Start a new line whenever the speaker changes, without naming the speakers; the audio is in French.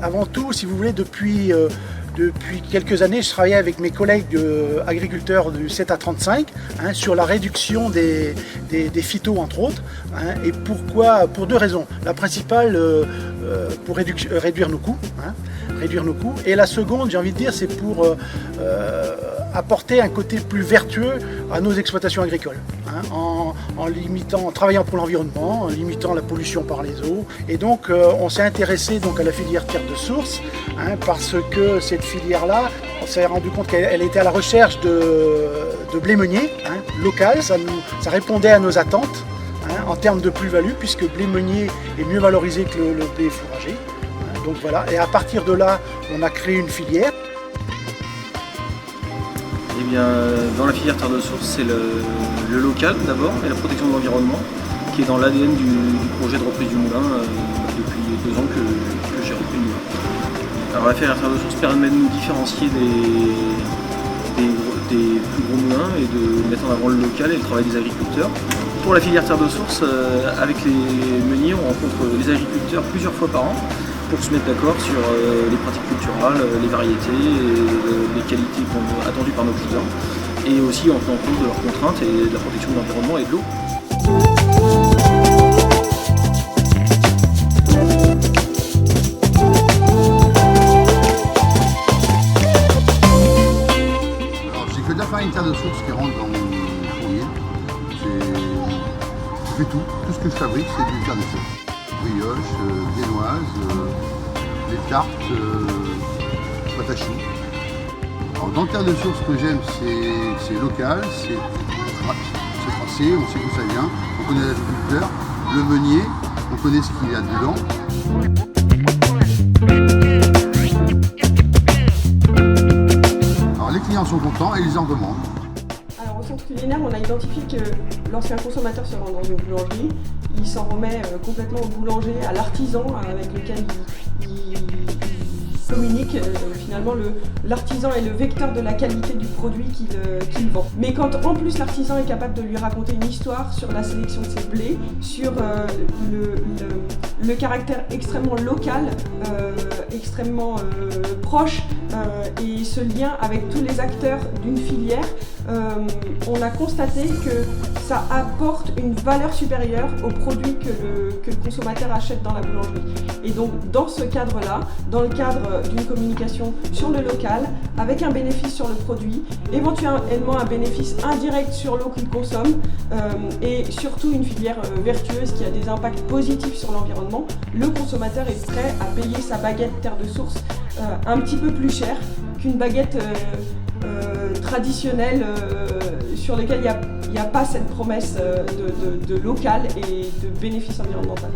Avant tout, si vous voulez, depuis quelques années, je travaillais avec mes collègues agriculteurs du 7 à 35 sur la réduction des phytos, entre autres. Et pourquoi? Pour deux raisons. La principale, pour réduire nos coûts. Et la seconde, j'ai envie de dire, c'est pour apporter un côté plus vertueux à nos exploitations agricoles, en travaillant pour l'environnement, en limitant la pollution par les eaux. Et donc on s'est intéressé à la filière terre de source, parce que cette filière-là, on s'est rendu compte qu'elle était à la recherche de blé meunier local. Ça répondait à nos attentes en termes de plus-value, puisque blé meunier est mieux valorisé que le blé fourragé. Donc voilà, et à partir de là, on a créé une filière.
Eh bien, dans la filière terre de source, c'est le local d'abord et la protection de l'environnement qui est dans l'ADN du projet de reprise du moulin depuis 2 ans que j'ai repris le moulin. Alors la filière terre de source permet de nous différencier des plus gros moulins et de mettre en avant le local et le travail des agriculteurs. Pour la filière terre de source, avec les meuniers, on rencontre les agriculteurs plusieurs fois par an pour se mettre d'accord sur les pratiques culturales, les variétés, les qualités attendues par nos clients, et aussi en tenant compte de leurs contraintes et de la protection de l'environnement et de l'eau.
Alors j'ai que de la farine terre de source qui rentre dans mon fourrier. Je fais tout ce que je fabrique, c'est du terre de source. Brioche, viennoise, les tartes, pâte à choux. Alors dans le terre de source, ce que j'aime, c'est local, c'est tracé, on sait d'où ça vient, on connaît l'agriculteur, le meunier, on connaît ce qu'il y a dedans. Alors les clients sont contents et ils en demandent.
Alors au centre culinaire, on a identifié que lorsqu'un consommateur se rend dans une boulangerie, il s'en remet complètement au boulanger, à l'artisan avec lequel il communique. Finalement, l'artisan est le vecteur de la qualité du produit qu'il vend. Mais quand en plus l'artisan est capable de lui raconter une histoire sur la sélection de ses blés, sur le caractère extrêmement local, extrêmement proche, et ce lien avec tous les acteurs d'une filière, on a constaté que ça apporte une valeur supérieure aux produits que le consommateur achète dans la boulangerie. Et donc dans ce cadre-là, dans le cadre d'une communication sur le local, avec un bénéfice sur le produit, éventuellement un bénéfice indirect sur l'eau qu'il consomme, et surtout une filière vertueuse qui a des impacts positifs sur l'environnement, le consommateur est prêt à payer sa baguette terre de source un petit peu plus cher qu'une baguette traditionnelle sur laquelle il n'y a pas cette promesse de local et de bénéfice environnemental.